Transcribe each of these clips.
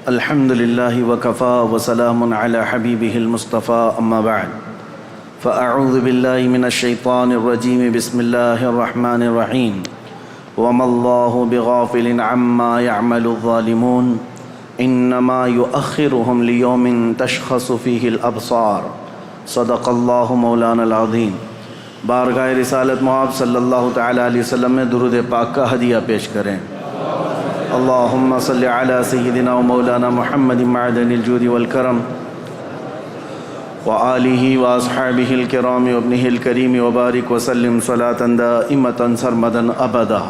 الحمد لله وكفى وسلام على حبيبه المصطفى أما بعد فأعوذ بالله من الشيطان الرجيم بسم الله الرحمن الرحيم وما الله بغافل عما يعمل الظالمون إنما يؤخرهم ليوم تشخص فيه الأبصار صدق الله مولانا العظيم۔ بارگاہ رسالت محمد صلی اللہ تعالیٰ علیہ وسلم میں درود پاک کا ہدیہ پیش کریں۔ اللہم صلی علی سیدنا و مولانا محمد معدن الجود والکرم وآلہ واصحابہ الکرام وابنہ الکریم وبارک وسلم صلاة دائمة سرمدا ابدا۔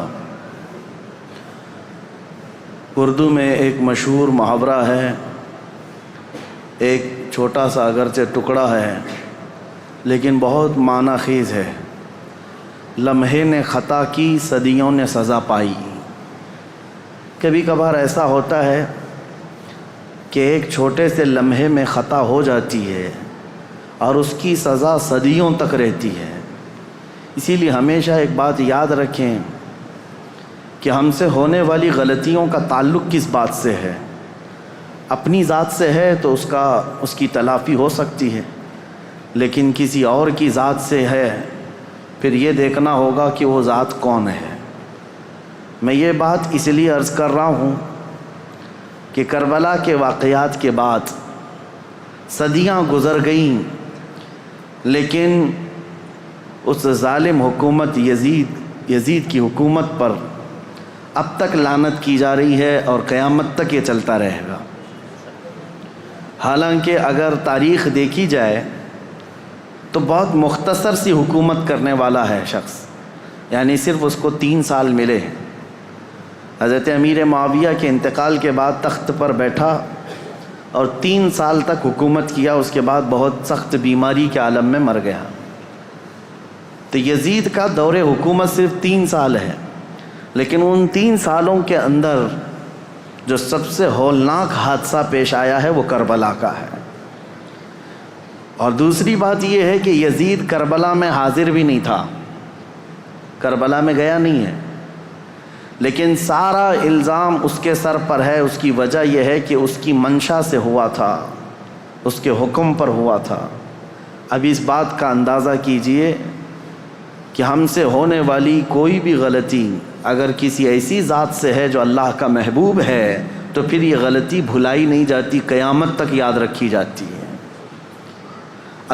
اردو میں ایک مشہور محاورہ ہے، ایک چھوٹا سا اگرچہ ٹکڑا ہے لیکن بہت معنی خیز ہے۔ لمحے نے خطا کی صدیوں نے سزا پائی۔ کبھی کبھار ایسا ہوتا ہے کہ ایک چھوٹے سے لمحے میں خطا ہو جاتی ہے اور اس کی سزا صدیوں تک رہتی ہے۔ اسی لیے ہمیشہ ایک بات یاد رکھیں کہ ہم سے ہونے والی غلطیوں کا تعلق کس بات سے ہے۔ اپنی ذات سے ہے تو اس کی تلافی ہو سکتی ہے، لیکن کسی اور کی ذات سے ہے پھر یہ دیکھنا ہوگا کہ وہ ذات کون ہے۔ میں یہ بات اس لیے عرض کر رہا ہوں کہ کربلا کے واقعات کے بعد صدیاں گزر گئیں، لیکن اس ظالم حکومت یزید کی حکومت پر اب تک لعنت کی جا رہی ہے اور قیامت تک یہ چلتا رہے گا۔ حالانکہ اگر تاریخ دیکھی جائے تو بہت مختصر سی حکومت کرنے والا ہے شخص، یعنی صرف اس کو 3 سال ملے۔ حضرت امیر معاویہ کے انتقال کے بعد تخت پر بیٹھا اور 3 سال تک حکومت کیا، اس کے بعد بہت سخت بیماری کے عالم میں مر گیا۔ تو یزید کا دور حکومت صرف 3 سال ہے، لیکن ان 3 سالوں کے اندر جو سب سے ہولناک حادثہ پیش آیا ہے وہ کربلا کا ہے۔ اور دوسری بات یہ ہے کہ یزید کربلا میں حاضر بھی نہیں تھا، کربلا میں گیا نہیں ہے، لیکن سارا الزام اس کے سر پر ہے۔ اس کی وجہ یہ ہے کہ اس کی منشا سے ہوا تھا، اس کے حکم پر ہوا تھا۔ اب اس بات کا اندازہ کیجئے کہ ہم سے ہونے والی کوئی بھی غلطی اگر کسی ایسی ذات سے ہے جو اللہ کا محبوب ہے تو پھر یہ غلطی بھلائی نہیں جاتی، قیامت تک یاد رکھی جاتی ہے۔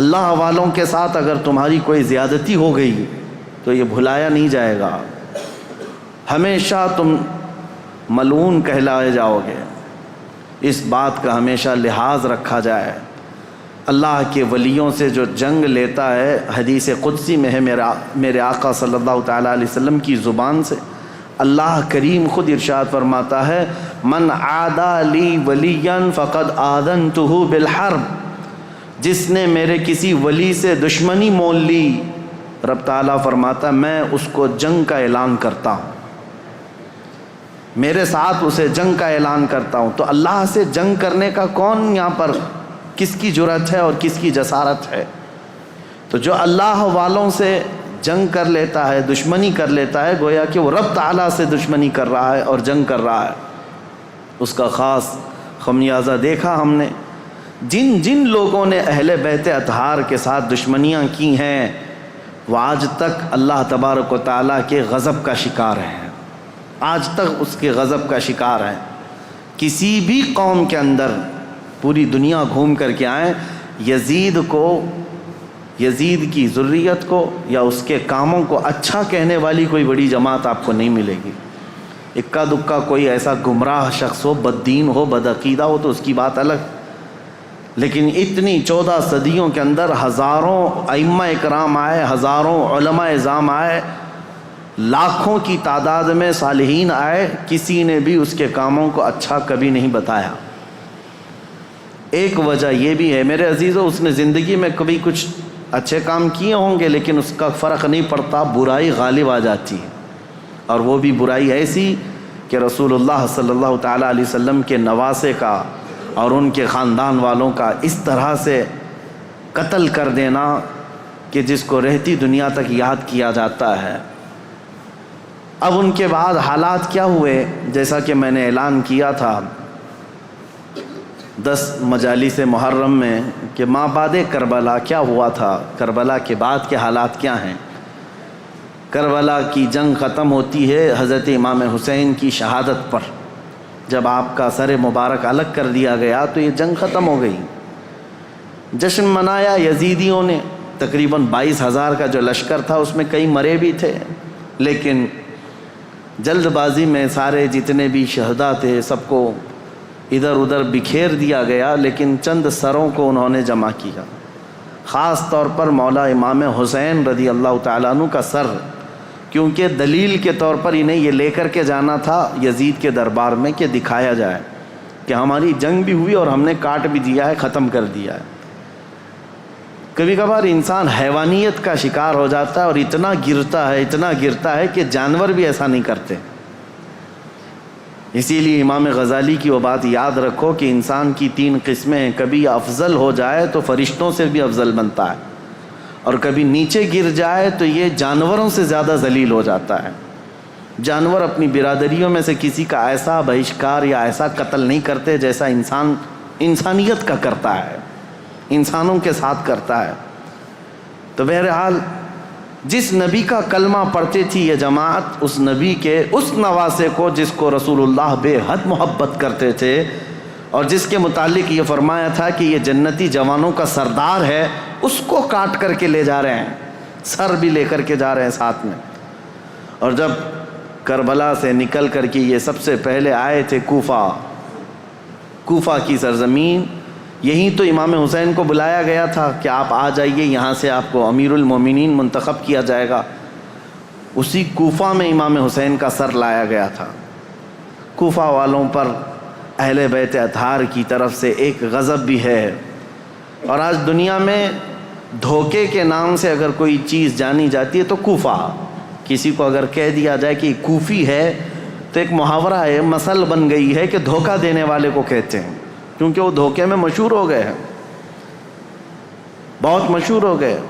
اللہ والوں کے ساتھ اگر تمہاری کوئی زیادتی ہو گئی تو یہ بھلایا نہیں جائے گا، ہمیشہ تم ملعون کہلائے جاؤ گے۔ اس بات کا ہمیشہ لحاظ رکھا جائے۔ اللہ کے ولیوں سے جو جنگ لیتا ہے، حدیث قدسی میں ہے میرے آقا صلی اللہ تعالیٰ علیہ وسلم کی زبان سے، اللہ کریم خود ارشاد فرماتا ہے من عادی لی ولیا فقد آذنتہ بالحرب، جس نے میرے کسی ولی سے دشمنی مول لی، رب تعالیٰ فرماتا میں اس کو جنگ کا اعلان کرتا ہوں، میرے ساتھ اسے جنگ کا اعلان کرتا ہوں۔ تو اللہ سے جنگ کرنے کا کون یہاں پر کس کی جرأت ہے اور کس کی جسارت ہے؟ تو جو اللہ والوں سے جنگ کر لیتا ہے، دشمنی کر لیتا ہے، گویا کہ وہ رب تعالیٰ سے دشمنی کر رہا ہے اور جنگ کر رہا ہے۔ اس کا خاص خمیازہ دیکھا ہم نے۔ جن لوگوں نے اہل بیت اطہار کے ساتھ دشمنیاں کی ہیں وہ آج تک اللہ تبارک و تعالیٰ کے غضب کا شکار ہیں، آج تک اس کے غضب کا شکار ہیں۔ کسی بھی قوم کے اندر پوری دنیا گھوم کر کے آئیں، یزید کی ذریت کو یا اس کے کاموں کو اچھا کہنے والی کوئی بڑی جماعت آپ کو نہیں ملے گی۔ اکا دکا کوئی ایسا گمراہ شخص ہو، بد دین ہو، بد عقیدہ ہو تو اس کی بات الگ، لیکن اتنی 14 صدیوں کے اندر ہزاروں ائمہ اکرام آئے، ہزاروں علماء اعظام آئے، لاکھوں کی تعداد میں صالحین آئے، کسی نے بھی اس کے کاموں کو اچھا کبھی نہیں بتایا۔ ایک وجہ یہ بھی ہے میرے عزیزو، اس نے زندگی میں کبھی کچھ اچھے کام کیے ہوں گے لیکن اس کا فرق نہیں پڑتا، برائی غالب آ جاتی ہے، اور وہ بھی برائی ایسی کہ رسول اللہ صلی اللہ تعالیٰ علیہ وسلم کے نواسے کا اور ان کے خاندان والوں کا اس طرح سے قتل کر دینا کہ جس کو رہتی دنیا تک یاد کیا جاتا ہے۔ اب ان کے بعد حالات کیا ہوئے؟ جیسا کہ میں نے اعلان کیا تھا 10 مجالس محرم میں کہ ما بعد کربلا کیا ہوا تھا، کربلا کے بعد کے حالات کیا ہیں۔ کربلا کی جنگ ختم ہوتی ہے حضرت امام حسین کی شہادت پر۔ جب آپ کا سر مبارک الگ کر دیا گیا تو یہ جنگ ختم ہو گئی۔ جشن منایا یزیدیوں نے، تقریباً 22,000 کا جو لشکر تھا اس میں کئی مرے بھی تھے، لیکن جلد بازی میں سارے جتنے بھی شہداء تھے سب کو ادھر ادھر بکھیر دیا گیا، لیکن چند سروں کو انہوں نے جمع کیا، خاص طور پر مولا امام حسین رضی اللہ تعالیٰ عنہ کا سر، کیونکہ دلیل کے طور پر انہیں یہ لے کر کے جانا تھا یزید کے دربار میں کہ دکھایا جائے کہ ہماری جنگ بھی ہوئی اور ہم نے کاٹ بھی دیا ہے، ختم کر دیا ہے۔ کبھی کبھار انسان حیوانیت کا شکار ہو جاتا ہے اور اتنا گرتا ہے کہ جانور بھی ایسا نہیں کرتے۔ اسی لیے امام غزالی کی وہ بات یاد رکھو کہ انسان کی 3 قسمیں ہیں، کبھی افضل ہو جائے تو فرشتوں سے بھی افضل بنتا ہے، اور کبھی نیچے گر جائے تو یہ جانوروں سے زیادہ ذلیل ہو جاتا ہے۔ جانور اپنی برادریوں میں سے کسی کا ایسا بہشکار یا ایسا قتل نہیں کرتے جیسا انسان انسانیت کا کرتا ہے، انسانوں کے ساتھ کرتا ہے۔ تو بہرحال جس نبی کا کلمہ پڑھتی تھی یہ جماعت، اس نبی کے اس نواسے کو جس کو رسول اللہ بے حد محبت کرتے تھے اور جس کے متعلق یہ فرمایا تھا کہ یہ جنتی جوانوں کا سردار ہے، اس کو کاٹ کر کے لے جا رہے ہیں، سر بھی لے کر کے جا رہے ہیں ساتھ میں۔ اور جب کربلا سے نکل کر کے یہ سب سے پہلے آئے تھے کوفہ کی سرزمین، یہیں تو امام حسین کو بلایا گیا تھا کہ آپ آ جائیے، یہاں سے آپ کو امیر المومنین منتخب کیا جائے گا۔ اسی کوفہ میں امام حسین کا سر لایا گیا تھا۔ کوفہ والوں پر اہل بیت اطہار کی طرف سے ایک غضب بھی ہے، اور آج دنیا میں دھوکے کے نام سے اگر کوئی چیز جانی جاتی ہے تو کوفہ، کسی کو اگر کہہ دیا جائے کہ کوفی ہے تو ایک محاورہ ہے، مثل بن گئی ہے کہ دھوکہ دینے والے کو کہتے ہیں، کیونکہ وہ دھوکے میں مشہور ہو گئے ہیں، بہت مشہور ہو گئے۔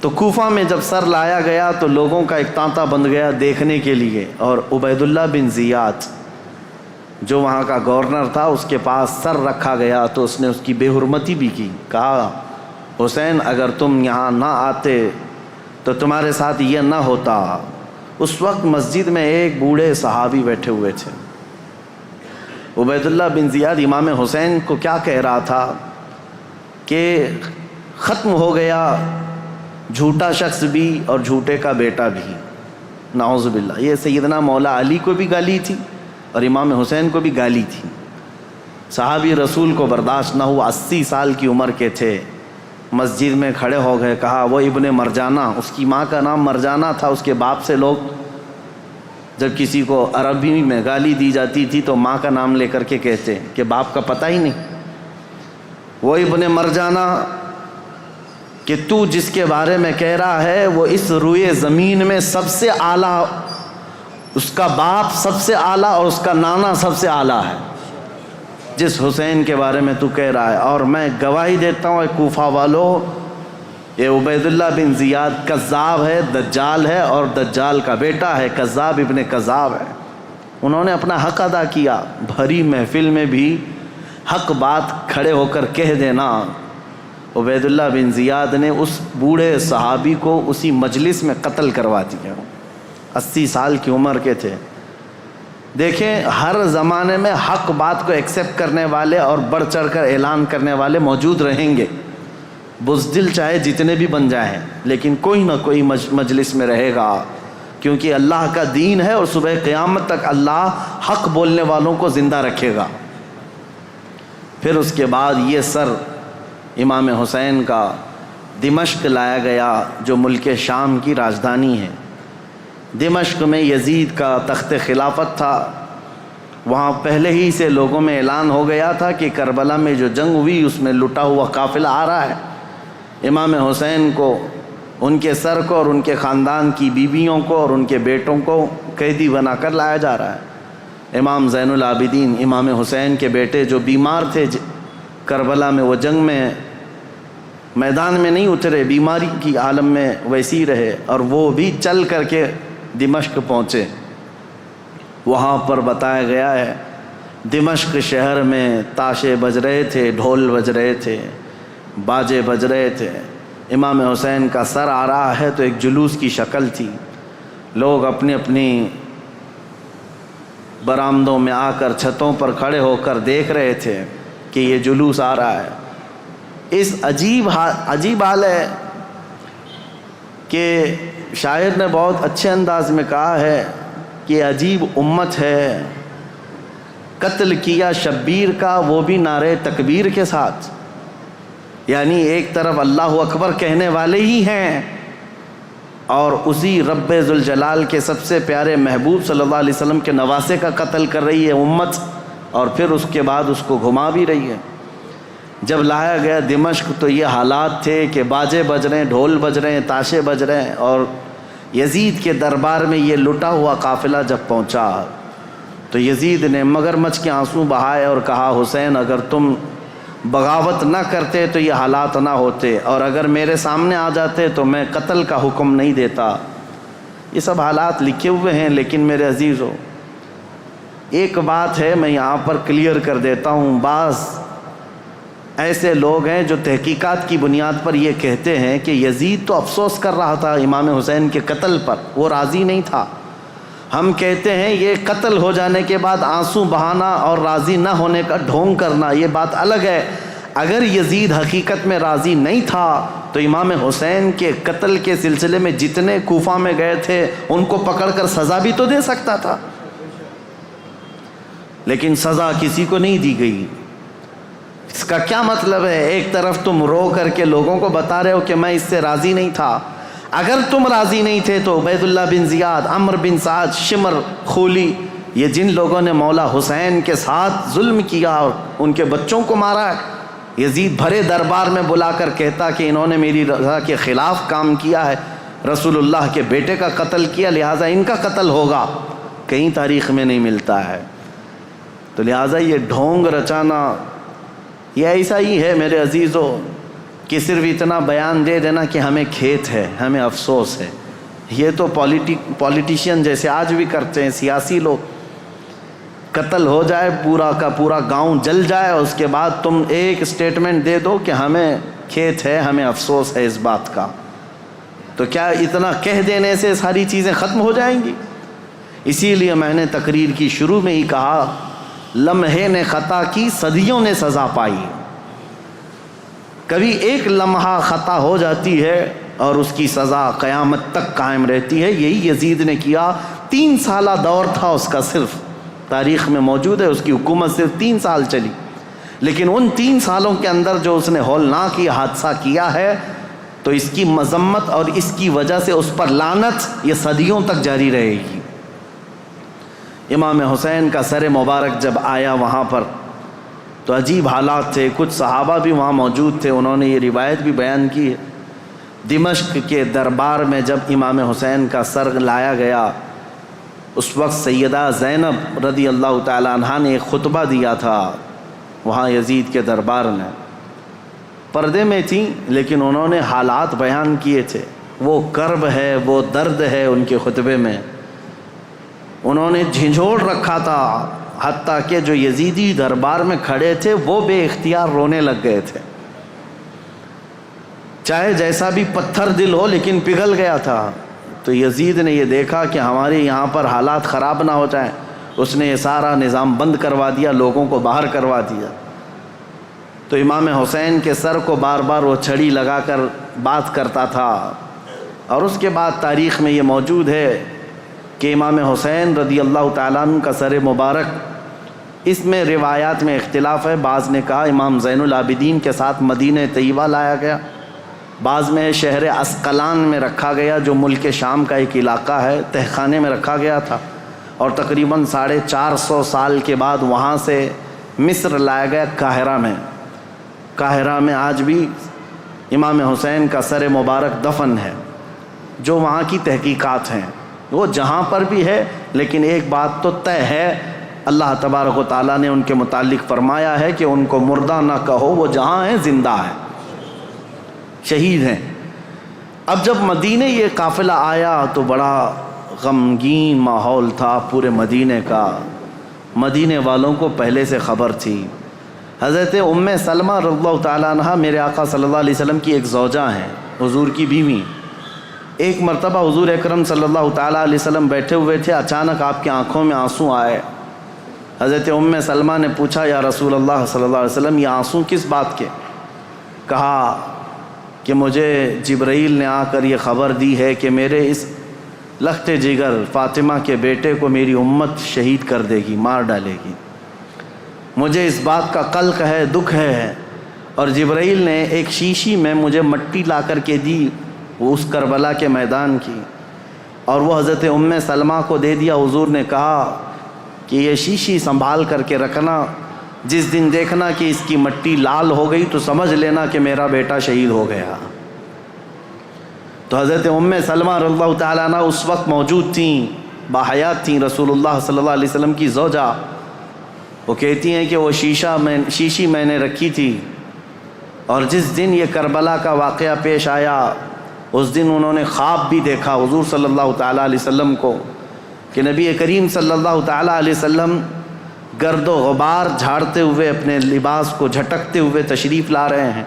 تو کوفہ میں جب سر لایا گیا تو لوگوں کا ایک تانتا بند گیا دیکھنے کے لیے، اور عبید اللہ بن زیاد جو وہاں کا گورنر تھا اس کے پاس سر رکھا گیا تو اس نے اس کی بے حرمتی بھی کی، کہا حسین اگر تم یہاں نہ آتے تو تمہارے ساتھ یہ نہ ہوتا۔ اس وقت مسجد میں ایک بوڑھے صحابی بیٹھے ہوئے تھے، عبید اللہ بن زیاد امام حسین کو کیا کہہ رہا تھا کہ ختم ہو گیا جھوٹا شخص بھی اور جھوٹے کا بیٹا بھی، نعوذ باللہ۔ یہ سیدنا مولا علی کو بھی گالی تھی اور امام حسین کو بھی گالی تھی۔ صحابی رسول کو برداشت نہ ہوا، 80 سال کی عمر کے تھے، مسجد میں کھڑے ہو گئے، کہا وہ ابن مرجانہ، اس کی ماں کا نام مرجانہ تھا، اس کے باپ سے لوگ جب کسی کو عربی میں گالی دی جاتی تھی تو ماں کا نام لے کر کے کہتے کہ باپ کا پتہ ہی نہیں۔ وہ ابن مرجانہ کہ تو جس کے بارے میں کہہ رہا ہے وہ اس روئے زمین میں سب سے اعلیٰ، اس کا باپ سب سے اعلیٰ اور اس کا نانا سب سے اعلیٰ ہے، جس حسین کے بارے میں تو کہہ رہا ہے۔ اور میں گواہی دیتا ہوں اے کوفہ والو، یہ عبید اللہ بن زیاد کذاب ہے، دجال ہے، اور دجال کا بیٹا ہے، کذاب ابن کذاب ہے۔ انہوں نے اپنا حق ادا کیا، بھری محفل میں بھی حق بات کھڑے ہو کر کہہ دینا۔ عبید اللہ بن زیاد نے اس بوڑھے صحابی کو اسی مجلس میں قتل کروا دیا، 80 سال کی عمر کے تھے۔ دیکھیں ہر زمانے میں حق بات کو ایکسیپٹ کرنے والے اور بڑھ چڑھ کر اعلان کرنے والے موجود رہیں گے، بزدل چاہے جتنے بھی بن جائیں، لیکن کوئی نہ کوئی مجلس میں رہے گا، کیونکہ اللہ کا دین ہے اور صبح قیامت تک اللہ حق بولنے والوں کو زندہ رکھے گا۔ پھر اس کے بعد یہ سر امام حسین کا دمشق لایا گیا جو ملک شام کی راجدھانی ہے۔ دمشق میں یزید کا تخت خلافت تھا، وہاں پہلے ہی سے لوگوں میں اعلان ہو گیا تھا کہ کربلا میں جو جنگ ہوئی اس میں لٹا ہوا قافلہ آ رہا ہے، امام حسین کو، ان کے سر کو اور ان کے خاندان کی بیویوں کو اور ان کے بیٹوں کو قیدی بنا کر لایا جا رہا ہے۔ امام زین العابدین امام حسین کے بیٹے جو بیمار تھے کربلا میں، وہ جنگ میں میدان میں نہیں اترے، بیماری کی عالم میں ویسی رہے، اور وہ بھی چل کر کے دمشق پہنچے. وہاں پر بتایا گیا ہے دمشق شہر میں تاشے بج رہے تھے، ڈھول بج رہے تھے، باجے بج رہے تھے. امام حسین کا سر آ رہا ہے تو ایک جلوس کی شکل تھی. لوگ اپنی اپنی برآمدوں میں آ کر چھتوں پر کھڑے ہو کر دیکھ رہے تھے کہ یہ جلوس آ رہا ہے. اس عجیب حال ہے کہ شاعر نے بہت اچھے انداز میں کہا ہے کہ عجیب امت ہے، قتل کیا شبیر کا وہ بھی نعرے تکبیر کے ساتھ. یعنی ایک طرف اللہ اکبر کہنے والے ہی ہیں اور اسی رب ذوالجلال کے سب سے پیارے محبوب صلی اللہ علیہ وسلم کے نواسے کا قتل کر رہی ہے امت، اور پھر اس کے بعد اس کو گھما بھی رہی ہے. جب لایا گیا دمشق تو یہ حالات تھے کہ باجے بج رہے ہیں، ڈھول بج رہے ہیں، تاشے بج رہے ہیں. اور یزید کے دربار میں یہ لٹا ہوا قافلہ جب پہنچا تو یزید نے مگرمچھ کے آنسو بہائے اور کہا حسین اگر تم بغاوت نہ کرتے تو یہ حالات نہ ہوتے، اور اگر میرے سامنے آ جاتے تو میں قتل کا حکم نہیں دیتا. یہ سب حالات لکھے ہوئے ہیں. لیکن میرے عزیزو ایک بات ہے میں یہاں پر کلیئر کر دیتا ہوں. بعض ایسے لوگ ہیں جو تحقیقات کی بنیاد پر یہ کہتے ہیں کہ یزید تو افسوس کر رہا تھا امام حسین کے قتل پر، وہ راضی نہیں تھا. ہم کہتے ہیں یہ قتل ہو جانے کے بعد آنسو بہانا اور راضی نہ ہونے کا ڈھونگ کرنا یہ بات الگ ہے. اگر یزید حقیقت میں راضی نہیں تھا تو امام حسین کے قتل کے سلسلے میں جتنے کوفہ میں گئے تھے ان کو پکڑ کر سزا بھی تو دے سکتا تھا، لیکن سزا کسی کو نہیں دی گئی. اس کا کیا مطلب ہے؟ ایک طرف تم رو کر کے لوگوں کو بتا رہے ہو کہ میں اس سے راضی نہیں تھا. اگر تم راضی نہیں تھے تو عبید اللہ بن زیاد، عمر بن سعد، شمر، خولی، یہ جن لوگوں نے مولا حسین کے ساتھ ظلم کیا اور ان کے بچوں کو مارا ہے، یزید بھرے دربار میں بلا کر کہتا کہ انہوں نے میری رضا کے خلاف کام کیا ہے، رسول اللہ کے بیٹے کا قتل کیا، لہٰذا ان کا قتل ہوگا. کہیں تاریخ میں نہیں ملتا ہے. تو لہٰذا یہ ڈھونگ رچانا یہ ایسا ہی ہے میرے عزیزو کہ صرف اتنا بیان دے دینا کہ ہمیں کھیت ہے، ہمیں افسوس ہے. یہ تو پولیٹیشین جیسے آج بھی کرتے ہیں سیاسی لوگ. قتل ہو جائے، پورا کا پورا گاؤں جل جائے، اور اس کے بعد تم ایک اسٹیٹمنٹ دے دو کہ ہمیں کھیت ہے، ہمیں افسوس ہے اس بات کا. تو کیا اتنا کہہ دینے سے ساری چیزیں ختم ہو جائیں گی؟ اسی لیے میں نے تقریر کی شروع میں ہی کہا لمحے نے خطا کی صدیوں نے سزا پائی. کبھی ایک لمحہ خطا ہو جاتی ہے اور اس کی سزا قیامت تک قائم رہتی ہے. یہی یزید نے کیا. 3 سالہ دور تھا اس کا، صرف تاریخ میں موجود ہے اس کی حکومت صرف 3 سال چلی، لیکن ان 3 سالوں کے اندر جو اس نے ہولناک یہ حادثہ کیا ہے تو اس کی مذمت اور اس کی وجہ سے اس پر لعنت یہ صدیوں تک جاری رہے گی. امام حسین کا سر مبارک جب آیا وہاں پر تو عجیب حالات تھے. کچھ صحابہ بھی وہاں موجود تھے، انہوں نے یہ روایت بھی بیان کی ہے. دمشق کے دربار میں جب امام حسین کا سر لایا گیا اس وقت سیدہ زینب رضی اللہ تعالی عنہا نے ایک خطبہ دیا تھا وہاں یزید کے دربار میں. پردے میں تھیں لیکن انہوں نے حالات بیان کیے تھے. وہ کرب ہے، وہ درد ہے ان کے خطبے میں. انہوں نے جھنجھوڑ رکھا تھا، حتیٰ کہ جو یزیدی دربار میں کھڑے تھے وہ بے اختیار رونے لگ گئے تھے. چاہے جیسا بھی پتھر دل ہو لیکن پگھل گیا تھا. تو یزید نے یہ دیکھا کہ ہمارے یہاں پر حالات خراب نہ ہو جائیں، اس نے یہ سارا نظام بند کروا دیا، لوگوں کو باہر کروا دیا. تو امام حسین کے سر کو بار بار وہ چھڑی لگا کر بات کرتا تھا. اور اس کے بعد تاریخ میں یہ موجود ہے کہ امام حسین رضی اللہ تعالیٰ عنہ کا سر مبارک، اس میں روایات میں اختلاف ہے. بعض نے کہا امام زین العابدین کے ساتھ مدینہ طیبہ لایا گیا، بعض میں شہر اسقلان میں رکھا گیا جو ملک شام کا ایک علاقہ ہے، تہخانے میں رکھا گیا تھا. اور تقریباً 450 سال کے بعد وہاں سے مصر لایا گیا قاہرہ میں. قاہرہ میں آج بھی امام حسین کا سر مبارک دفن ہے. جو وہاں کی تحقیقات ہیں وہ جہاں پر بھی ہے، لیکن ایک بات تو طے ہے، اللہ تبارک و تعالیٰ نے ان کے متعلق فرمایا ہے کہ ان کو مردہ نہ کہو، وہ جہاں ہیں زندہ ہیں، شہید ہیں. اب جب مدینے یہ قافلہ آیا تو بڑا غمگین ماحول تھا پورے مدینے کا، مدینے والوں کو پہلے سے خبر تھی۔ حضرت ام سلمہ رضی اللہ تعالیٰ عنہ میرے آقا صلی اللہ علیہ وسلم کی ایک زوجہ ہیں، حضور کی بیوی۔ ایک مرتبہ حضور اکرم صلی اللہ تعالیٰ علیہ وسلم بیٹھے ہوئے تھے، اچانک آپ کی آنکھوں میں آنسو آئے۔ حضرت ام سلمہ نے پوچھا یا رسول اللہ صلی اللہ علیہ وسلم یہ آنسو کس بات کے؟ کہا کہ مجھے جبرائیل نے آ کر یہ خبر دی ہے کہ میرے اس لخت جگر فاطمہ کے بیٹے کو میری امت شہید کر دے گی، مار ڈالے گی۔ مجھے اس بات کا قلق ہے، دکھ ہے، اور جبرائیل نے ایک شیشی میں مجھے مٹی لا کر کے دی وہ اس کربلا کے میدان کی، اور وہ حضرت ام سلمہ کو دے دیا۔ حضور نے کہا کہ یہ شیشی سنبھال کر کے رکھنا، جس دن دیکھنا کہ اس کی مٹی لال ہو گئی تو سمجھ لینا کہ میرا بیٹا شہید ہو گیا۔ تو حضرت ام سلمہ رضی اللہ تعالیٰ عنہ اس وقت موجود تھیں، باحیات تھیں، رسول اللہ صلی اللہ علیہ وسلم کی زوجہ۔ وہ کہتی ہیں کہ وہ شیشی میں نے رکھی تھی، اور جس دن یہ کربلا کا واقعہ پیش آیا اس دن انہوں نے خواب بھی دیکھا حضور صلی اللہ تعالیٰ علیہ وسلم کو کہ نبی کریم صلی اللہ تعالیٰ علیہ وسلم گرد و غبار جھاڑتے ہوئے اپنے لباس کو جھٹکتے ہوئے تشریف لا رہے ہیں۔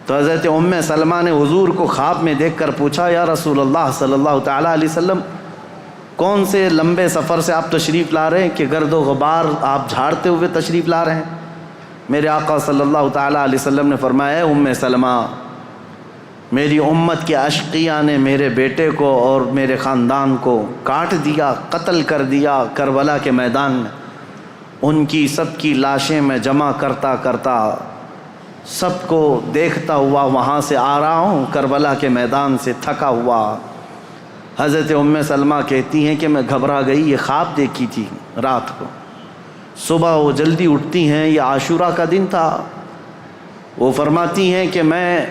تو حضرت ام سلمہ نے حضور کو خواب میں دیکھ کر پوچھا یا رسول اللہ صلی اللہ تعالیٰ علیہ وسلم کون سے لمبے سفر سے آپ تشریف لا رہے ہیں کہ گرد و غبار آپ جھاڑتے ہوئے تشریف لا رہے ہیں؟ میرے آقا صلی اللہ تعالیٰ علیہ وسلم نے فرمایا ام سلمہ میری امت کے اشقیاء نے میرے بیٹے کو اور میرے خاندان کو کاٹ دیا، قتل کر دیا کربلا کے میدان میں۔ ان کی سب کی لاشیں میں جمع کرتا کرتا سب کو دیکھتا ہوا وہاں سے آ رہا ہوں، کربلا کے میدان سے تھکا ہوا۔ حضرت ام سلمہ کہتی ہیں کہ میں گھبرا گئی، یہ خواب دیکھی تھی رات کو۔ صبح وہ جلدی اٹھتی ہیں، یہ عاشورہ کا دن تھا۔ وہ فرماتی ہیں کہ میں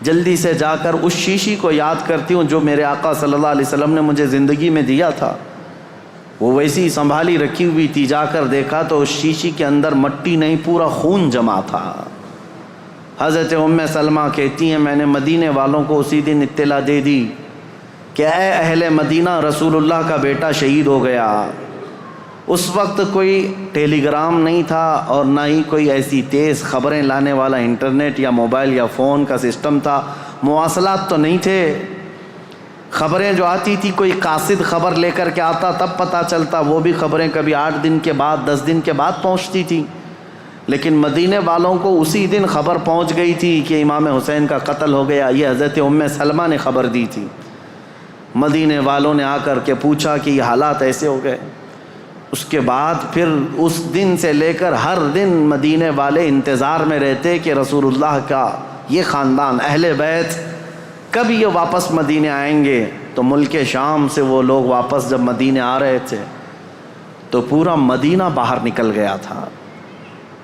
جلدی سے جا کر اس شیشی کو یاد کرتی ہوں جو میرے آقا صلی اللہ علیہ وسلم نے مجھے زندگی میں دیا تھا، وہ ویسی سنبھالی رکھی ہوئی تھی۔ جا کر دیکھا تو اس شیشی کے اندر مٹی نہیں، پورا خون جمع تھا۔ حضرت ام سلمہ کہتی ہیں میں نے مدینے والوں کو اسی دن اطلاع دے دی کہ اے اہل مدینہ رسول اللہ کا بیٹا شہید ہو گیا۔ اس وقت کوئی ٹیلی گرام نہیں تھا اور نہ ہی کوئی ایسی تیز خبریں لانے والا انٹرنیٹ یا موبائل یا فون کا سسٹم تھا، مواصلات تو نہیں تھے۔ خبریں جو آتی تھی کوئی قاصد خبر لے کر کے آتا تب پتہ چلتا، وہ بھی خبریں کبھی 8 دن کے بعد 10 دن کے بعد پہنچتی تھی، لیکن مدینے والوں کو اسی دن خبر پہنچ گئی تھی کہ امام حسین کا قتل ہو گیا۔ یہ حضرت ام سلمہ نے خبر دی تھی۔ مدینے والوں نے آ کر کے پوچھا کہ یہ حالات ایسے ہو گئے۔ اس کے بعد پھر اس دن سے لے کر ہر دن مدینے والے انتظار میں رہتے کہ رسول اللہ کا یہ خاندان اہل بیت کب یہ واپس مدینے آئیں گے۔ تو ملک شام سے وہ لوگ واپس جب مدینے آ رہے تھے تو پورا مدینہ باہر نکل گیا تھا،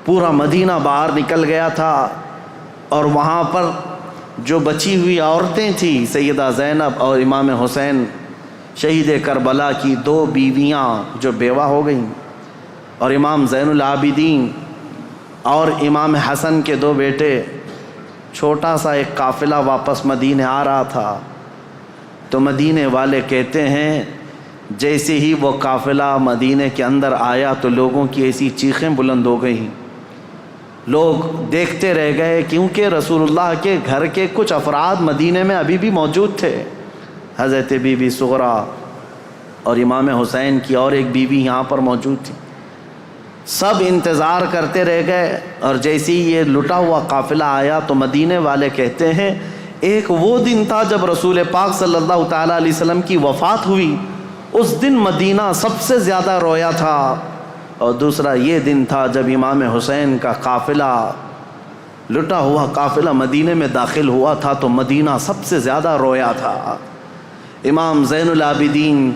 پورا مدینہ باہر نکل گیا تھا، اور وہاں پر جو بچی ہوئی عورتیں تھیں سیدہ زینب اور امام حسین شہید کربلا کی 2 بیویاں جو بیوہ ہو گئیں، اور امام زین العابدین اور امام حسن کے 2 بیٹے، چھوٹا سا ایک قافلہ واپس مدینے آ رہا تھا۔ تو مدینے والے کہتے ہیں جیسے ہی وہ قافلہ مدینے کے اندر آیا تو لوگوں کی ایسی چیخیں بلند ہو گئیں، لوگ دیکھتے رہ گئے، کیونکہ رسول اللہ کے گھر کے کچھ افراد مدینے میں ابھی بھی موجود تھے۔ حضرت بی بی صغرا اور امام حسین کی اور ایک بیوی یہاں پر موجود تھی۔ سب انتظار کرتے رہ گئے، اور جیسے ہی یہ لٹا ہوا قافلہ آیا تو مدینے والے کہتے ہیں ایک وہ دن تھا جب رسول پاک صلی اللہ تعالیٰ علیہ وسلم کی وفات ہوئی، اس دن مدینہ سب سے زیادہ رویا تھا، اور دوسرا یہ دن تھا جب امام حسین کا قافلہ لٹا ہوا قافلہ مدینے میں داخل ہوا تھا تو مدینہ سب سے زیادہ رویا تھا۔ امام زین العابدین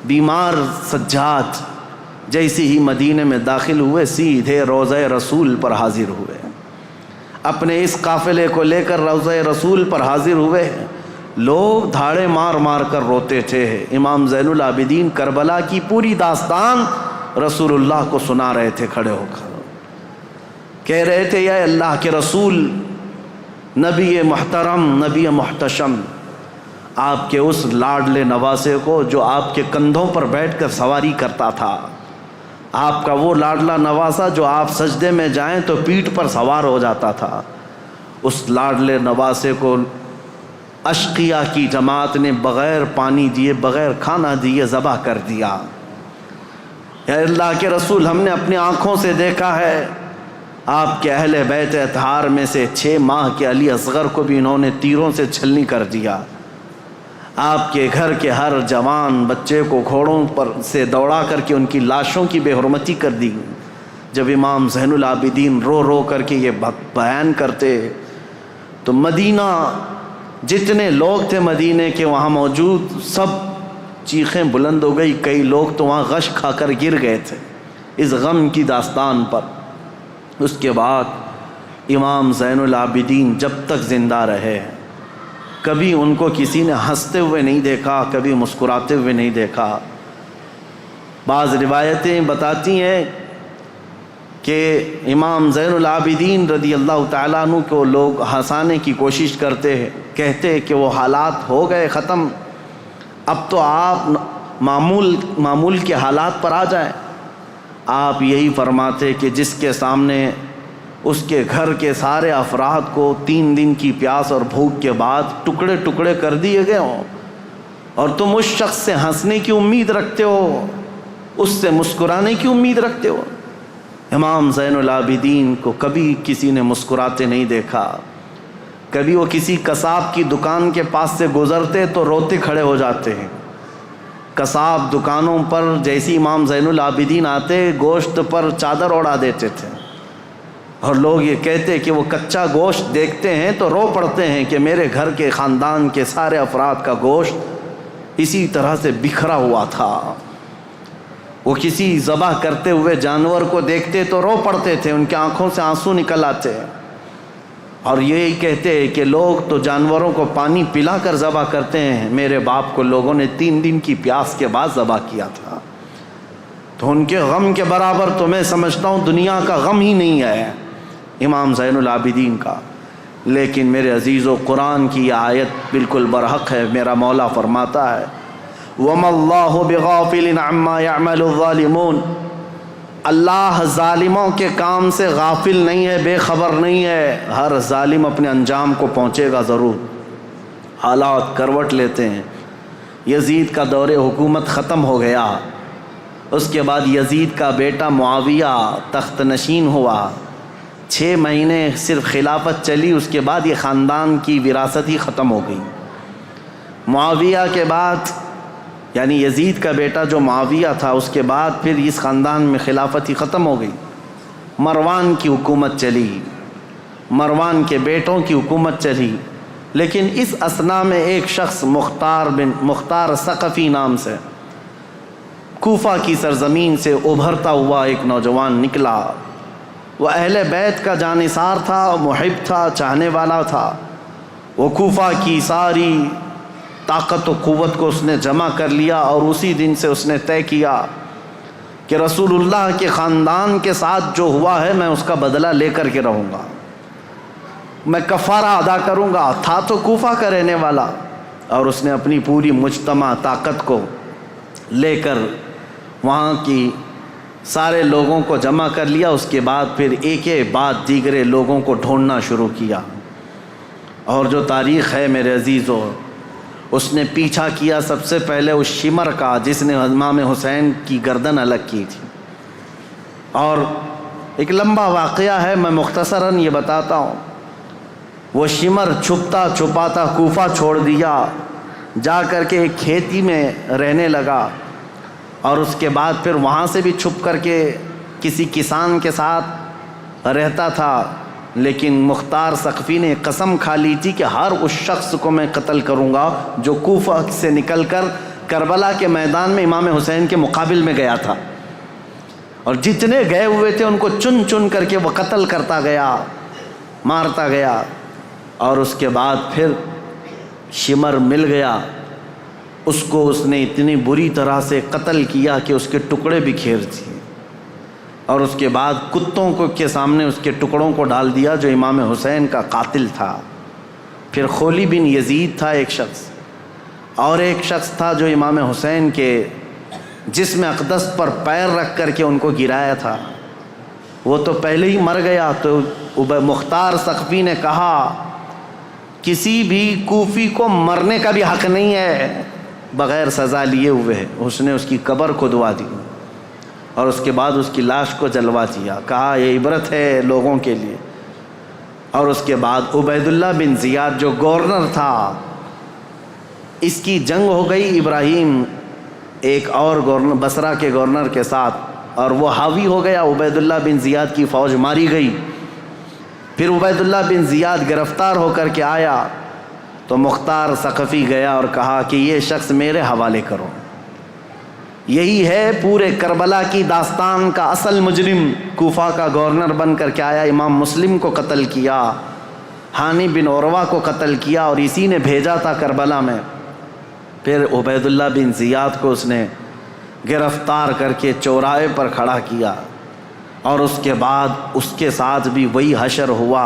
بیمار سجاد جیسے ہی مدینے میں داخل ہوئے سیدھے روضہ رسول پر حاضر ہوئے، اپنے اس قافلے کو لے کر روضہ رسول پر حاضر ہوئے۔ لوگ دھاڑے مار مار کر روتے تھے۔ امام زین العابدین کربلا کی پوری داستان رسول اللہ کو سنا رہے تھے کھڑے ہو کر، کہہ رہے تھے یا اللہ کے رسول، نبی محترم، نبی محتشم، آپ کے اس لاڈلے نواسے کو جو آپ کے کندھوں پر بیٹھ کر سواری کرتا تھا، آپ کا وہ لاڈلا نواسا جو آپ سجدے میں جائیں تو پیٹھ پر سوار ہو جاتا تھا، اس لاڈلے نواسے کو اشقیاء کی جماعت نے بغیر پانی دیے، بغیر کھانا دیے ذبح کر دیا۔ اے اللہ کے رسول، ہم نے اپنی آنکھوں سے دیکھا ہے آپ کے اہل بیت اطہار میں سے 6 ماہ کے علی اصغر کو بھی انہوں نے تیروں سے چھلنی کر دیا۔ آپ کے گھر کے ہر جوان بچے کو گھوڑوں پر سے دوڑا کر کے ان کی لاشوں کی بے حرمتی کر دی۔ جب امام زین العابدین رو رو کر کے یہ بیان کرتے تو مدینہ، جتنے لوگ تھے مدینے کے وہاں موجود، سب چیخیں بلند ہو گئی۔ کئی لوگ تو وہاں غش کھا کر گر گئے تھے اس غم کی داستان پر۔ اس کے بعد امام زین العابدین جب تک زندہ رہے، کبھی ان کو کسی نے ہنستے ہوئے نہیں دیکھا، کبھی مسکراتے ہوئے نہیں دیکھا۔ بعض روایتیں بتاتی ہیں کہ امام زین العابدین رضی اللہ تعالیٰ عنہ کو لوگ ہنسانے کی کوشش کرتے ہیں، کہتے کہ وہ حالات ہو گئے ختم، اب تو آپ معمول کے حالات پر آ جائیں۔ آپ یہی فرماتے کہ جس کے سامنے اس کے گھر کے سارے افراد کو 3 دن کی پیاس اور بھوک کے بعد ٹکڑے ٹکڑے کر دیے گئے ہوں، اور تم اس شخص سے ہنسنے کی امید رکھتے ہو، اس سے مسکرانے کی امید رکھتے ہو۔ امام زین العابدین کو کبھی کسی نے مسکراتے نہیں دیکھا۔ کبھی وہ کسی قصاب کی دکان کے پاس سے گزرتے تو روتے کھڑے ہو جاتے ہیں۔ قصاب دکانوں پر جیسی امام زین العابدین آتے، گوشت پر چادر اڑا دیتے تھے، اور لوگ یہ کہتے کہ وہ کچا گوشت دیکھتے ہیں تو رو پڑتے ہیں کہ میرے گھر کے خاندان کے سارے افراد کا گوشت اسی طرح سے بکھرا ہوا تھا۔ وہ کسی ذبح کرتے ہوئے جانور کو دیکھتے تو رو پڑتے تھے، ان کی آنکھوں سے آنسو نکل آتے، اور یہی کہتے کہ لوگ تو جانوروں کو پانی پلا کر ذبح کرتے ہیں، میرے باپ کو لوگوں نے 3 دن کی پیاس کے بعد ذبح کیا تھا۔ تو ان کے غم کے برابر تو میں سمجھتا ہوں دنیا کا غم ہی نہیں ہے امام زین العابدین کا۔ لیکن میرے عزیزو، قرآن کی یہ آیت بالکل برحق ہے۔ میرا مولا فرماتا ہے وَمَا اللَّهُ بِغَافِلٍ عَمَّا يَعْمَلُ الظَّالِمُونَ، اللہ ظالموں کے کام سے غافل نہیں ہے، بے خبر نہیں ہے۔ ہر ظالم اپنے انجام کو پہنچے گا ضرور۔ حالات کروٹ لیتے ہیں۔ یزید کا دور حکومت ختم ہو گیا، اس کے بعد یزید کا بیٹا معاویہ تخت نشین ہوا۔ 6 مہینے صرف خلافت چلی، اس کے بعد یہ خاندان کی وراثت ہی ختم ہو گئی۔ معاویہ کے بعد، یعنی یزید کا بیٹا جو معاویہ تھا، اس کے بعد پھر اس خاندان میں خلافت ہی ختم ہو گئی۔ مروان کی حکومت چلی، مروان کے بیٹوں کی حکومت چلی، لیکن اس اثنا میں ایک شخص مختار ثقفی نام سے کوفہ کی سرزمین سے ابھرتا ہوا ایک نوجوان نکلا۔ وہ اہل بیت کا جانثار تھا، محب تھا، چاہنے والا تھا۔ وہ کوفہ کی ساری طاقت و قوت کو اس نے جمع کر لیا، اور اسی دن سے اس نے طے کیا کہ رسول اللہ کے خاندان کے ساتھ جو ہوا ہے میں اس کا بدلہ لے کر کے رہوں گا، میں کفارہ ادا کروں گا۔ تھا تو کوفہ کا رہنے والا، اور اس نے اپنی پوری مجتمع طاقت کو لے کر وہاں کی سارے لوگوں کو جمع کر لیا۔ اس کے بعد پھر ایک بعد دیگرے لوگوں کو ڈھونڈنا شروع کیا، اور جو تاریخ ہے میرے عزیزو، اس نے پیچھا کیا سب سے پہلے اس شمر کا جس نے امام حسین کی گردن الگ کی تھی۔ اور ایک لمبا واقعہ ہے، میں مختصراً یہ بتاتا ہوں۔ وہ شمر چھپتا چھپاتا کوفہ چھوڑ دیا، جا کر کے ایک کھیتی میں رہنے لگا، اور اس کے بعد پھر وہاں سے بھی چھپ کر کے کسی کسان کے ساتھ رہتا تھا۔ لیکن مختار ثقفی نے قسم کھا لی تھی کہ ہر اس شخص کو میں قتل کروں گا جو کوفہ سے نکل کر کربلا کے میدان میں امام حسین کے مقابل میں گیا تھا، اور جتنے گئے ہوئے تھے ان کو چن چن کر کے وہ قتل کرتا گیا، مارتا گیا۔ اور اس کے بعد پھر شمر مل گیا، اس کو اس نے اتنی بری طرح سے قتل کیا کہ اس کے ٹکڑے بکھیر دیے، اور اس کے بعد کتوں کو کے سامنے اس کے ٹکڑوں کو ڈال دیا جو امام حسین کا قاتل تھا۔ پھر خولی بن یزید تھا ایک شخص، اور ایک شخص تھا جو امام حسین کے جسم اقدس پر پیر رکھ کر کے ان کو گرایا تھا، وہ تو پہلے ہی مر گیا۔ تو مختار ثقفی نے کہا کسی بھی کوفی کو مرنے کا بھی حق نہیں ہے بغیر سزا لیے ہوئے۔ اس نے اس کی قبر کھدوا دی اور اس کے بعد اس کی لاش کو جلوا دیا، کہا یہ عبرت ہے لوگوں کے لیے۔ اور اس کے بعد عبید اللہ بن زیاد جو گورنر تھا، اس کی جنگ ہو گئی ابراہیم ایک اور گورنر بصرہ کے گورنر کے ساتھ، اور وہ حاوی ہو گیا، عبید اللہ بن زیاد کی فوج ماری گئی۔ پھر عبید اللہ بن زیاد گرفتار ہو کر کے آیا تو مختار ثقفی گیا اور کہا کہ یہ شخص میرے حوالے کرو، یہی ہے پورے کربلا کی داستان کا اصل مجرم۔ کوفہ کا گورنر بن کر کے آیا، امام مسلم کو قتل کیا، ہانی بن عروہ کو قتل کیا، اور اسی نے بھیجا تھا کربلا میں۔ پھر عبید اللہ بن زیاد کو اس نے گرفتار کر کے چوراہے پر کھڑا کیا، اور اس کے بعد اس کے ساتھ بھی وہی حشر ہوا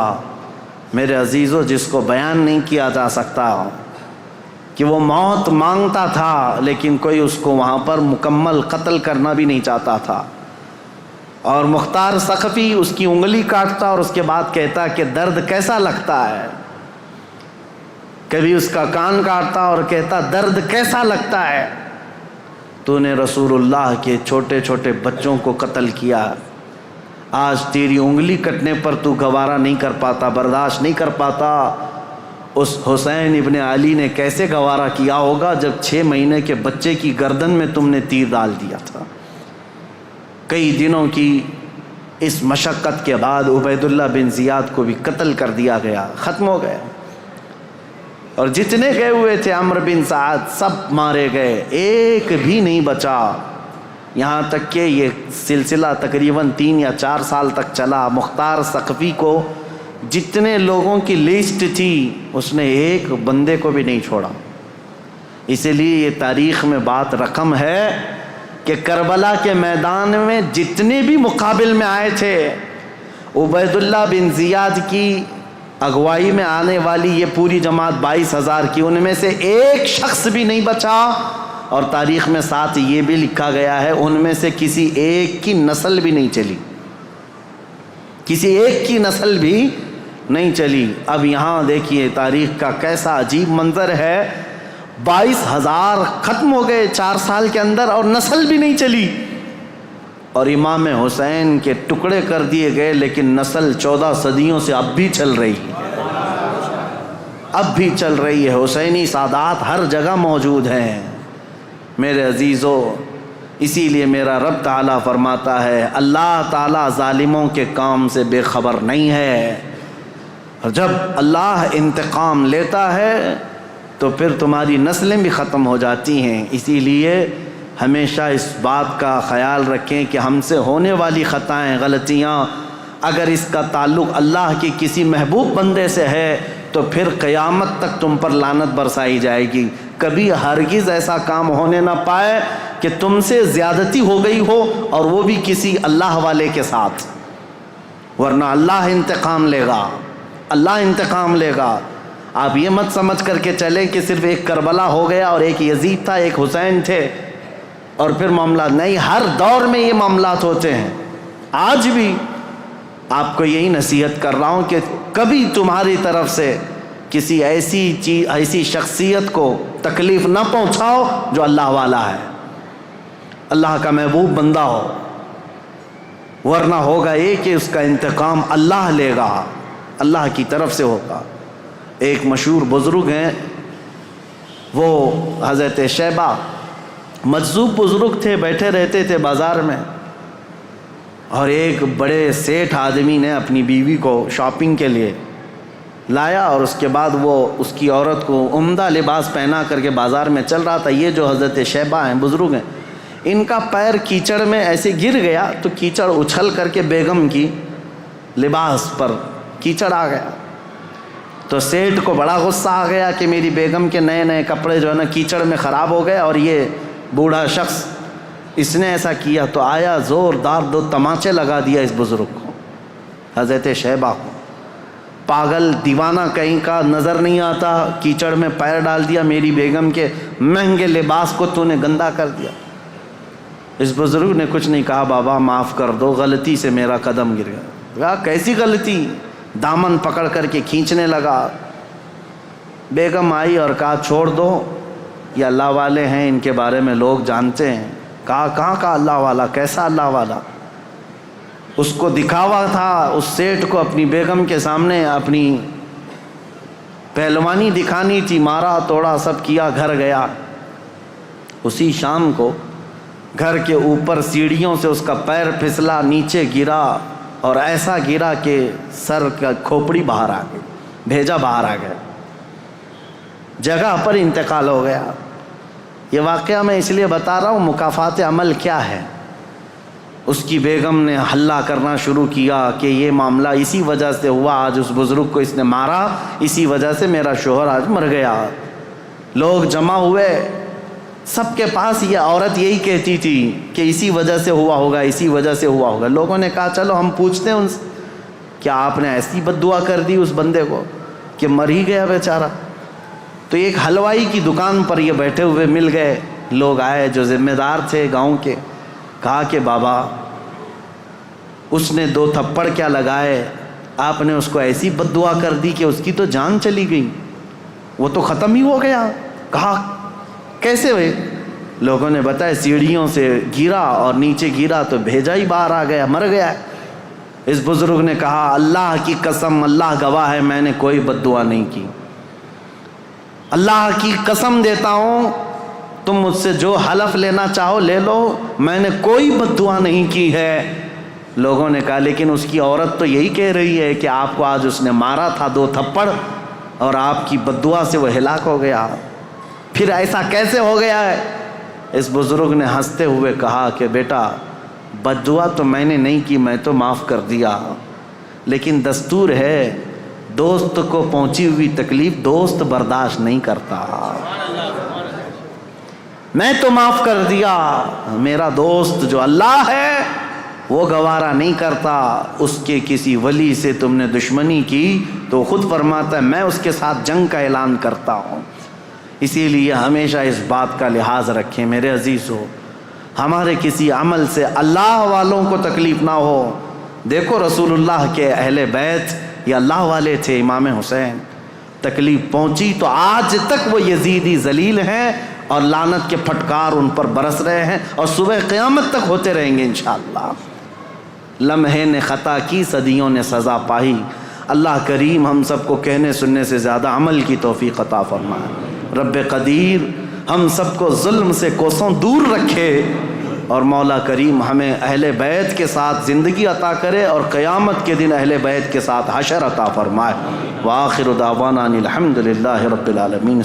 میرے عزیزو، جس کو بیان نہیں کیا جا سکتا، کہ وہ موت مانگتا تھا لیکن کوئی اس کو وہاں پر مکمل قتل کرنا بھی نہیں چاہتا تھا۔ اور مختار ثقفی اس کی انگلی کاٹتا اور اس کے بعد کہتا کہ درد کیسا لگتا ہے، کبھی اس کا کان کاٹتا اور کہتا درد کیسا لگتا ہے، تو نے رسول اللہ کے چھوٹے چھوٹے بچوں کو قتل کیا، آج تیری انگلی کٹنے پر تو گوارا نہیں کر پاتا، برداشت نہیں کر پاتا۔ اس حسین ابن علی نے کیسے گوارا کیا ہوگا جب 6 مہینے کے بچے کی گردن میں تم نے تیر ڈال دیا تھا۔ کئی دنوں کی اس مشقت کے بعد عبید اللہ بن زیاد کو بھی قتل کر دیا گیا، ختم ہو گیا، اور جتنے گئے ہوئے تھے عمرو بن سعد سب مارے گئے، ایک بھی نہیں بچا۔ یہاں تک کہ یہ سلسلہ تقریباً 3 یا 4 سال تک چلا۔ مختار ثقفی کو جتنے لوگوں کی لسٹ تھی اس نے ایک بندے کو بھی نہیں چھوڑا۔ اسی لیے یہ تاریخ میں بات رقم ہے کہ کربلا کے میدان میں جتنے بھی مقابل میں آئے تھے، عبید اللہ بن زیاد کی اگوائی میں آنے والی یہ پوری جماعت 22,000 کی، ان میں سے ایک شخص بھی نہیں بچا، اور تاریخ میں ساتھ یہ بھی لکھا گیا ہے ان میں سے کسی ایک کی نسل بھی نہیں چلی، کسی ایک کی نسل بھی نہیں چلی۔ اب یہاں دیکھیے تاریخ کا کیسا عجیب منظر ہے، 22,000 ختم ہو گئے 4 سال کے اندر اور نسل بھی نہیں چلی، اور امام حسین کے ٹکڑے کر دیے گئے، لیکن نسل 14 صدیوں سے اب بھی چل رہی ہے، اب بھی چل رہی ہے۔ حسینی سادات ہر جگہ موجود ہیں میرے عزیزو۔ اسی لیے میرا رب تعالیٰ فرماتا ہے اللہ تعالیٰ ظالموں کے کام سے بے خبر نہیں ہے، اور جب اللہ انتقام لیتا ہے تو پھر تمہاری نسلیں بھی ختم ہو جاتی ہیں۔ اسی لیے ہمیشہ اس بات کا خیال رکھیں کہ ہم سے ہونے والی خطائیں، غلطیاں، اگر اس کا تعلق اللہ کی کسی محبوب بندے سے ہے تو پھر قیامت تک تم پر لعنت برسائی جائے گی۔ کبھی ہرگز ایسا کام ہونے نہ پائے کہ تم سے زیادتی ہو گئی ہو اور وہ بھی کسی اللہ والے کے ساتھ، ورنہ اللہ انتقام لے گا، اللہ انتقام لے گا۔ آپ یہ مت سمجھ کر کے چلیں کہ صرف ایک کربلا ہو گیا اور ایک یزید تھا، ایک حسین تھے اور پھر معاملات نہیں، ہر دور میں یہ معاملات ہوتے ہیں۔ آج بھی آپ کو یہی نصیحت کر رہا ہوں کہ کبھی تمہاری طرف سے کسی ایسی شخصیت کو تکلیف نہ پہنچاؤ جو اللہ والا ہے، اللہ کا محبوب بندہ ہو، ورنہ ہوگا یہ کہ اس کا انتقام اللہ لے گا، اللہ کی طرف سے ہوگا۔ ایک مشہور بزرگ ہیں، وہ حضرت شیبہ، مجذوب بزرگ تھے، بیٹھے رہتے تھے بازار میں، اور ایک بڑے سیٹھ آدمی نے اپنی بیوی کو شاپنگ کے لیے لایا، اور اس کے بعد وہ اس کی عورت کو عمدہ لباس پہنا کر کے بازار میں چل رہا تھا۔ یہ جو حضرت شیبہ ہیں، بزرگ ہیں، ان کا پیر کیچڑ میں ایسے گر گیا تو کیچڑ اچھل کر کے بیگم کی لباس پر کیچڑ آ گیا، تو سیٹھ کو بڑا غصہ آ گیا کہ میری بیگم کے نئے نئے کپڑے جو ہے نا کیچڑ میں خراب ہو گئے، اور یہ بوڑھا شخص اس نے ایسا کیا، تو آیا زوردار 2 تماچے لگا دیا اس بزرگ کو، حضرت شیبہ کو، پاگل دیوانہ کہیں کا نظر نہیں آتا، کیچڑ میں پیر ڈال دیا، میری بیگم کے مہنگے لباس کو تو نے گندا کر دیا۔ اس بزرگ نے کچھ نہیں کہا، بابا معاف کر دو، غلطی سے میرا قدم گر گیا۔ کہا کیسی غلطی؟ دامن پکڑ کر کے کھینچنے لگا۔ بیگم آئی اور کہا چھوڑ دو، یہ اللہ والے ہیں، ان کے بارے میں لوگ جانتے ہیں۔ کہا کہاں کا اللہ والا؟ کیسا اللہ والا؟ اس کو دکھاوا تھا، اس سیٹ کو اپنی بیگم کے سامنے اپنی پہلوانی دکھانی تھی، مارا توڑا سب کیا، گھر گیا۔ اسی شام کو گھر کے اوپر سیڑھیوں سے اس کا پیر پھسلا، نیچے گرا اور ایسا گرا کہ سر کا کھوپڑی باہر آ گئی، بھیجا باہر آ گیا، جگہ پر انتقال ہو گیا۔ یہ واقعہ میں اس لیے بتا رہا ہوں، مکافات عمل کیا ہے۔ اس کی بیگم نے ہلہ کرنا شروع کیا کہ یہ معاملہ اسی وجہ سے ہوا، آج اس بزرگ کو اس نے مارا، اسی وجہ سے میرا شوہر آج مر گیا۔ لوگ جمع ہوئے، سب کے پاس یہ عورت یہی کہتی تھی کہ اسی وجہ سے ہوا ہوگا، اسی وجہ سے ہوا ہوگا۔ لوگوں نے کہا چلو ہم پوچھتے ہیں ان سے، کیا آپ نے ایسی بد دعا کر دی اس بندے کو کہ مر ہی گیا بیچارہ؟ تو ایک حلوائی کی دکان پر یہ بیٹھے ہوئے مل گئے، لوگ آئے جو ذمہ دار تھے گاؤں کے، کہا کہ بابا اس نے 2 تھپڑ کیا لگائے، آپ نے اس کو ایسی بد دعا کر دی کہ اس کی تو جان چلی گئی، وہ تو ختم ہی ہو گیا۔ کہا کیسے ہوئے؟ لوگوں نے بتایا سیڑھیوں سے گرا اور نیچے گرا تو بھیجا ہی باہر آ گیا، مر گیا۔ اس بزرگ نے کہا اللہ کی قسم، اللہ گواہ ہے، میں نے کوئی بد دعا نہیں کی، اللہ کی قسم دیتا ہوں، تم مجھ سے جو حلف لینا چاہو لے لو، میں نے کوئی بد دعا نہیں کی ہے۔ لوگوں نے کہا لیکن اس کی عورت تو یہی کہہ رہی ہے کہ آپ کو آج اس نے مارا تھا 2 تھپڑ اور آپ کی بد دعا سے وہ ہلاک ہو گیا، پھر ایسا کیسے ہو گیا ہے؟ اس بزرگ نے ہنستے ہوئے کہا کہ بیٹا بد دعا تو میں نے نہیں کی، میں تو معاف کر دیا، لیکن دستور ہے دوست کو پہنچی ہوئی تکلیف دوست برداشت نہیں کرتا۔ میں تو معاف کر دیا، میرا دوست جو اللہ ہے وہ گوارا نہیں کرتا، اس کے کسی ولی سے تم نے دشمنی کی تو خود فرماتا ہے میں اس کے ساتھ جنگ کا اعلان کرتا ہوں۔ اسی لیے ہمیشہ اس بات کا لحاظ رکھیں میرے عزیزو، ہمارے کسی عمل سے اللہ والوں کو تکلیف نہ ہو۔ دیکھو رسول اللہ کے اہل بیت یہ اللہ والے تھے، امام حسین، تکلیف پہنچی تو آج تک وہ یزیدی ذلیل ہیں اور لعنت کے پھٹکار ان پر برس رہے ہیں اور صبح قیامت تک ہوتے رہیں گے انشاءاللہ۔ لمحے نے خطا کی، صدیوں نے سزا پائی۔ اللہ کریم ہم سب کو کہنے سننے سے زیادہ عمل کی توفیق عطا فرمائے۔ رب قدیر ہم سب کو ظلم سے کوسوں دور رکھے اور مولا کریم ہمیں اہل بیت کے ساتھ زندگی عطا کرے اور قیامت کے دن اہل بیت کے ساتھ حشر عطا فرمائے۔ وآخر دعوانا ان الحمد للہ رب العالمین۔